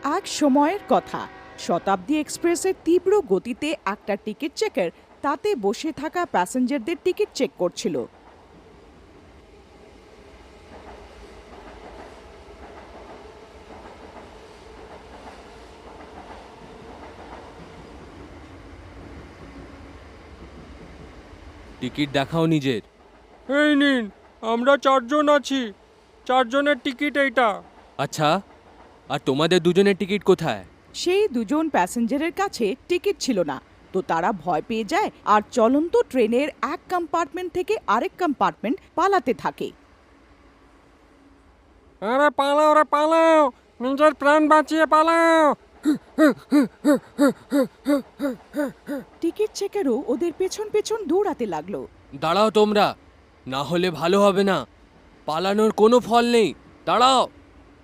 এক সময়ের কথা, শতাব্দী এক্সপ্রেসের তীব্র গতিতে একটা টিকিট চেকার তাতে বসে থাকা প্যাসেঞ্জারদের টিকিট চেক করছিল। টিকিট দেখাও নিজের। এই নিন, আমরা 4 জন আছি, 4 জনের টিকিট এইটা। আচ্ছা, আর তোমাদের দুজনের টিকিট কোথায়? সেই দুজন প্যাসেঞ্জারের কাছে টিকিট ছিল না, তো তারা ভয় পেয়ে যায় আর চলন্ত ট্রেনের এক কম্পার্টমেন্ট থেকে আরেক কম্পার্টমেন্ট পালাতে থাকে। আরে পালাও রে পালাও, নিজের প্রাণ বাঁচিয়ে পালাও। টিকিট চেকারও ওদের পেছন পেছন দৌড়াতে লাগলো। দাঁড়াও তোমরা, না হলে ভালো হবে না। পালানোর কোনো ফল নেই, দাঁড়াও।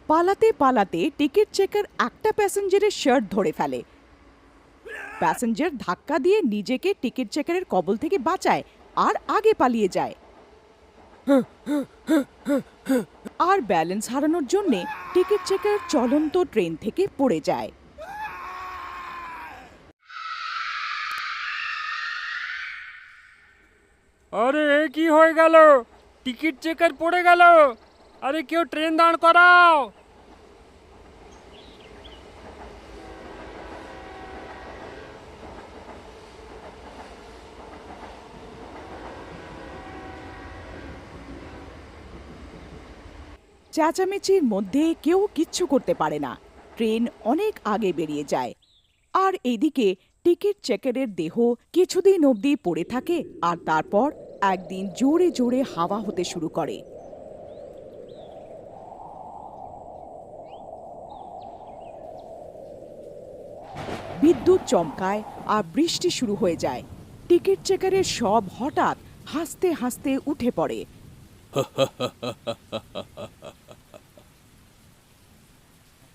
পালাতে পালাতে টিকিট চেকার একটা প্যাসেঞ্জারের শার্ট ধরে ফেলে। প্যাসেঞ্জার ধাক্কা দিয়ে নিজেকে টিকিট চেকারের কবল থেকে বাঁচায় আর আগে পালিয়ে যায়। আর ব্যালেন্স হারানোর জন্য টিকিট চেকার চলন্ত ট্রেন থেকে পড়ে যায়। আরে এ কি হয়ে গেল? টিকিট চেকার পড়ে গেল। আরে কেউ ট্রেন দাঁড় করাও। চেঁচামেচির মধ্যে কেউ কিচ্ছু করতে পারে না, ট্রেন অনেক আগে বেরিয়ে যায়। আর এইদিকে টিকিট চেকারের দেহ কিছুদিন অবধি পড়ে থাকে আর তারপর একদিন জোরে জোরে হাওয়া হতে শুরু করে। বিদ্যুৎ চমকায় আর বৃষ্টি শুরু হয়ে যায়। টিকিট চেকারের সব হঠাৎ হাসতে হাসতে উঠে পড়ে।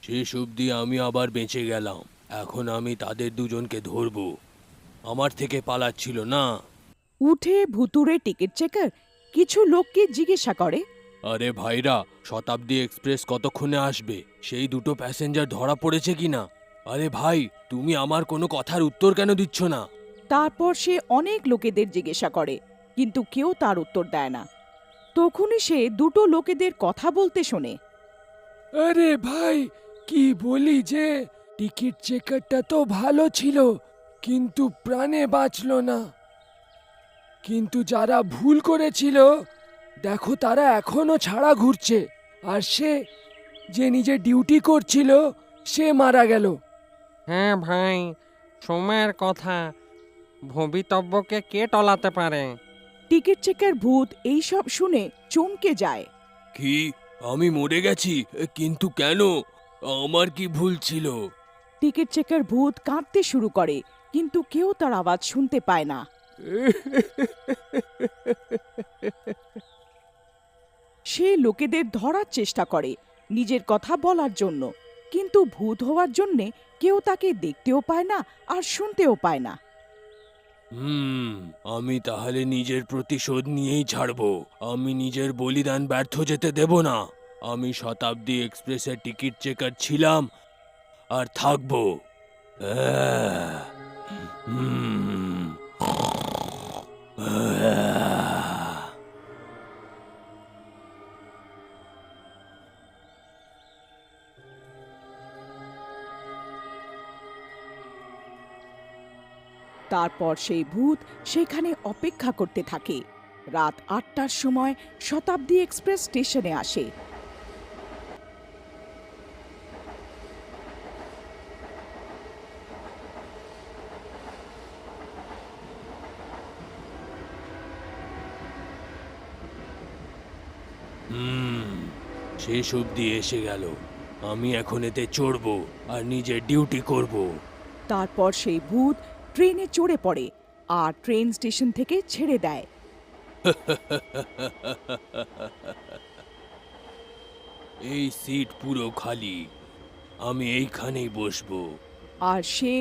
শেষ অবধি আমি আবার বেঁচে গেলাম। এখন আমি তাদের দুজনকে ধরবো। আমার থেকে পালাচ্ছিল না। উঠে ভুতুড়ে টিকিট চেকার কিছু লোককে জিজ্ঞাসা করে, আরে ভাইরা, শতাব্দী এক্সপ্রেস কতক্ষণে আসবে? সেই দুটো প্যাসেঞ্জার ধরা পড়েছে কিনা? আরে ভাই, তুমি আমার কোনো কথার উত্তর কেন দিচ্ছ না? তারপর সে অনেক লোকেদের জিজ্ঞাসা করে, কিন্তু কেউ তার উত্তর দেয় না। তখনই সে দুটো লোকেদের কথা বলতে শোনে। আরে ভাই, কি বলি যে টিকিট চেকারটা তো ভালো ছিল, কিন্তু প্রাণে বাঁচলো না। কিন্তু যারা ভুল করেছিল, দেখো তারা এখনো ছাড়া ঘুরছে। আর সে যে নিজে ডিউটি করছিল, সে মারা গেল। হ্যাঁ ভাই, সময়ের কথা, ভবিতব্যকে কে টলাতে পারে? টিকিট চেকার ভূত এইসব শুনে চমকে যায়। কি, আমি মরে গেছি? কিন্তু কেন? আমার কি ভুল ছিল? টিকিট চেকার ভূত কাঁদতে শুরু করে, কিন্তু কেউ তার আওয়াজ শুনতে পায় না। সে লোকেদের ধরার চেষ্টা করে নিজের কথা বলার জন্য, কিন্তু ভূত হওয়ার জন্যে কেউ তাকে দেখতেও পায় না আর শুনতেও পায় না। আমি তাহলে নিজের প্রতিশোধ নিয়েই ছাড়বো। আমি নিজের বলিদান ব্যর্থ যেতে দেব না। আমি শতাব্দী এক্সপ্রেসের টিকিট চেকার ছিলাম আর থাকবো। আহ, হুম, আহ। তারপর সেই ভূত সেখানে অপেক্ষা করতে থাকে। রাত 8টার সময় শতাব্দী এক্সপ্রেস স্টেশনে আসে। শেষ অবধি এসে গেল। আমি এখন এতে চড়বো আর নিজের ডিউটি করব। তারপর সেই ভূত ট্রেনে চড়ে পড়ে আর ট্রেন স্টেশন থেকে ছেড়ে দেয়। এই সিট পুরো খালি, আমি এইখানেই বসবো। আর সে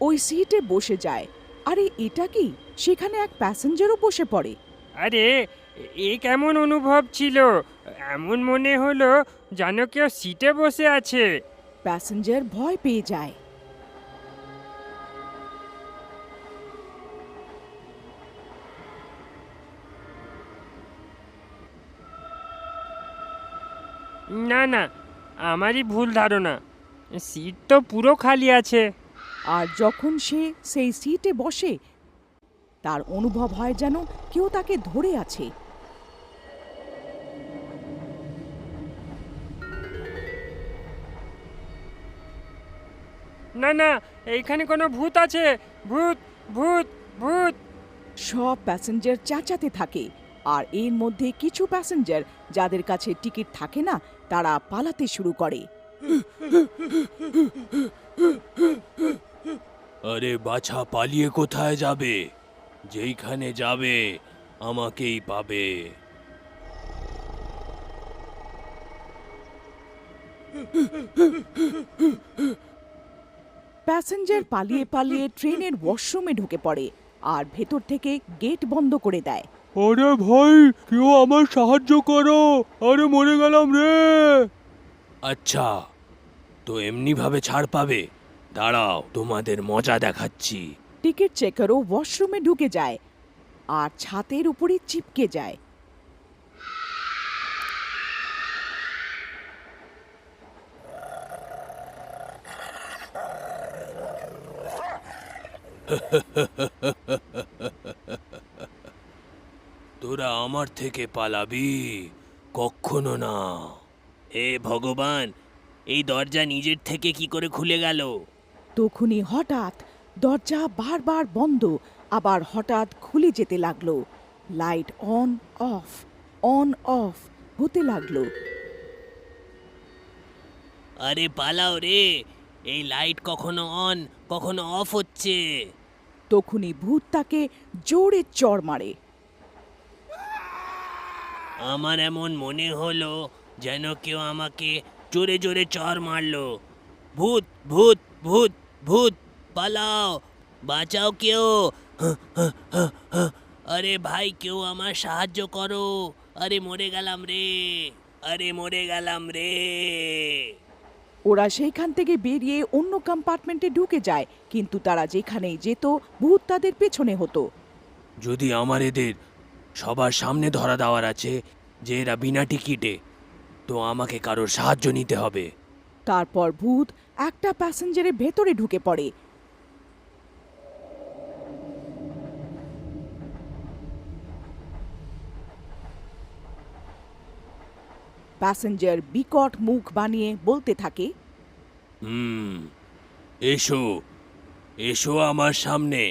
ওই সিটে বসে যায়। আরে এটা কি, সেখানে এক প্যাসেঞ্জারও বসে পড়ে। আরে এ কেমন অনুভব ছিল? এমন মনে হলো যেন কেউ সিটে বসে আছে। প্যাসেঞ্জার ভয় পেয়ে যায়। না না, আমারই ভুল ধারণা, সিট তো পুরো খালি আছে। আর যখন সে সেই সিটে বসে, তার অনুভব হয় যেন কেউ তাকে ধরে আছে। না না, এইখানে কোনো ভূত আছে, ভূত ভূত ভূত। সব প্যাসেঞ্জার চেঁচাতে থাকে, আর এর মধ্যে কিছু প্যাসেঞ্জার যাদের কাছে টিকিট থাকে না, তারা পালাতে শুরু করে। আরে বাছা, পালিয়ে কোথায় যাবে? যেইখানে যাবে আমাকেই পাবে। প্যাসেঞ্জার পালিয়ে পালিয়ে ট্রেনের ওয়াশরুমে ঢুকে পড়ে আর ভেতর থেকে গেট বন্ধ করে দেয়। আরে ভাই, কেউ আমার সাহায্য করো, আরে মরে গেলাম রে। আচ্ছা, তো এমনি ভাবে ছাড় পাবে? দাঁড়াও, তোমাদের মজা দেখাচ্ছি। টিকিট চেকারও ওয়াশরুমে ঢুকে যায় আর ছাতের উপরে চিপকে যায়। তোরা আমার থেকে পালাবি? কখনো না। হে ভগবান, এই দরজা নিজের থেকে কি করে খুলে গেল? তখনই হঠাৎ দরজা বারবার বন্ধ, আবার হঠাৎ খুলে যেতে লাগলো। লাইট অন অফ হতে লাগলো। আরে পালাও রে, এই লাইট কখনো অন কখনো অফ হচ্ছে। তখনই ভূত তাকে জোরে চড় মারে। আমার এমন মনে হলো যেন কেউ আমাকে জোরে জোরে চড় মারলো। ভূত ভূত ভূত ভূত, পালাও, বাঁচাও কেউ। আরে ভাই, কেউ আমার সাহায্য করো, আরে মরে গেলাম রে, আরে মরে গেলাম রে। ওরা সেইখান থেকে বেরিয়ে অন্য কম্পার্টমেন্টে ঢুকে যায়, কিন্তু তারা যেখানেই যেত ভূত তাদের পেছনে হতো। যদি আমার এদের সবার সামনে ধরা দেওয়ার আছে যে এরা বিনা টিকিটে, তো আমাকে কারোর সাহায্য নিতে হবে। তারপর ভূত একটা প্যাসেঞ্জারের ভেতরে ঢুকে পড়ে। প্যাসেঞ্জার বিকট মুখ বানিয়ে বলতে থাকে, এসো এসো আমার সামনে,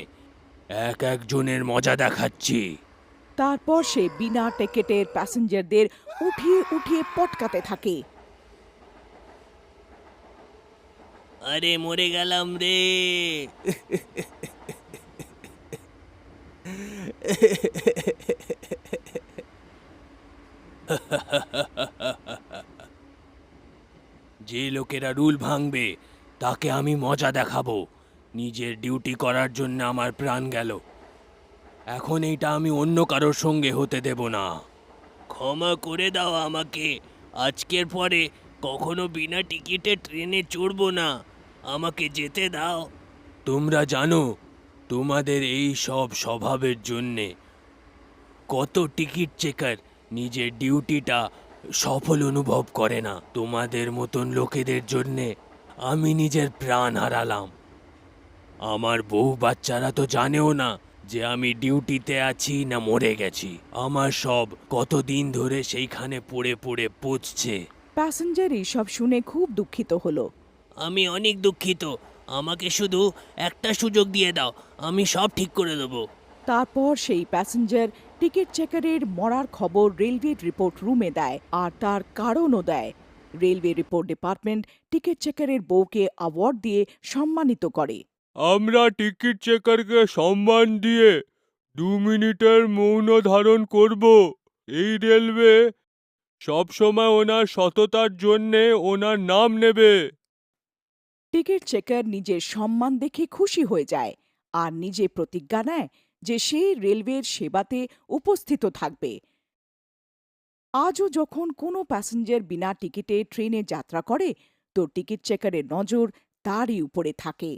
এক একজনের মজা দেখাচ্ছি। তারপর সে বিনা টিকেটের প্যাসেঞ্জারদের উঠিয়ে উঠিয়ে পটকাতে থাকে। আরে মরে গেলাম রে। যে লোকেরা রুল ভাঙবে তাকে আমি মজা দেখাবো। নিজের ডিউটি করার জন্য আমার প্রাণ গেল, এখন এইটা আমি অন্য কারোর সঙ্গে হতে দেব না। ক্ষমা করে দাও আমাকে, আজকের পরে কখনো বিনা টিকিটে ট্রেনে চড়বো না, আমাকে যেতে দাও। তোমরা জানো তোমাদের এই সব স্বভাবের জন্যে কত টিকিট চেকার নিজের ডিউটিটা সফল অনুভব করে না। তোমাদের মতন লোকেদের জন্যে আমি নিজের প্রাণ হারালাম। আমার বউ বাচ্চারা তো জানেও না যে আমি ডিউটিতে আছি না মরে গেছি। আমার সব কতদিন ধরে সেইখানে পড়ে পড়ে পচছে। প্যাসেঞ্জার এইসব শুনে খুব দুঃখিত হলো। আমি অনেক দুঃখিত, আমাকে শুধু একটা সুযোগ দিয়ে দাও, আমি সব ঠিক করে দেবো। তারপর সেই প্যাসেঞ্জার টিকিট চেকারের মরার খবর রেলওয়ে রিপোর্ট রুমে দেয়, আর তার কারণও দেয়। রেলওয়ে রিপোর্ট ডিপার্টমেন্ট টিকিট চেকারের বউকে অ্যাওয়ার্ড দিয়ে সম্মানিত করে। আমরা টিকিট চেকারকে সম্মান দিয়ে 2 মিনিটের মৌন ধারণ করব। এই রেলওয়ে সবসময় ওনার সততার জন্যে ওনার নাম নেবে। টিকিট চেকার নিজের সম্মান দেখে খুশি হয়ে যায় আর নিজে প্রতিজ্ঞা নেয় যে সে রেলওয়ের সেবাতে উপস্থিত থাকবে। আজও যখন কোনো প্যাসেঞ্জার বিনা টিকিটে ট্রেনে যাত্রা করে, তো টিকিট চেকারের নজর তারই উপরে থাকে।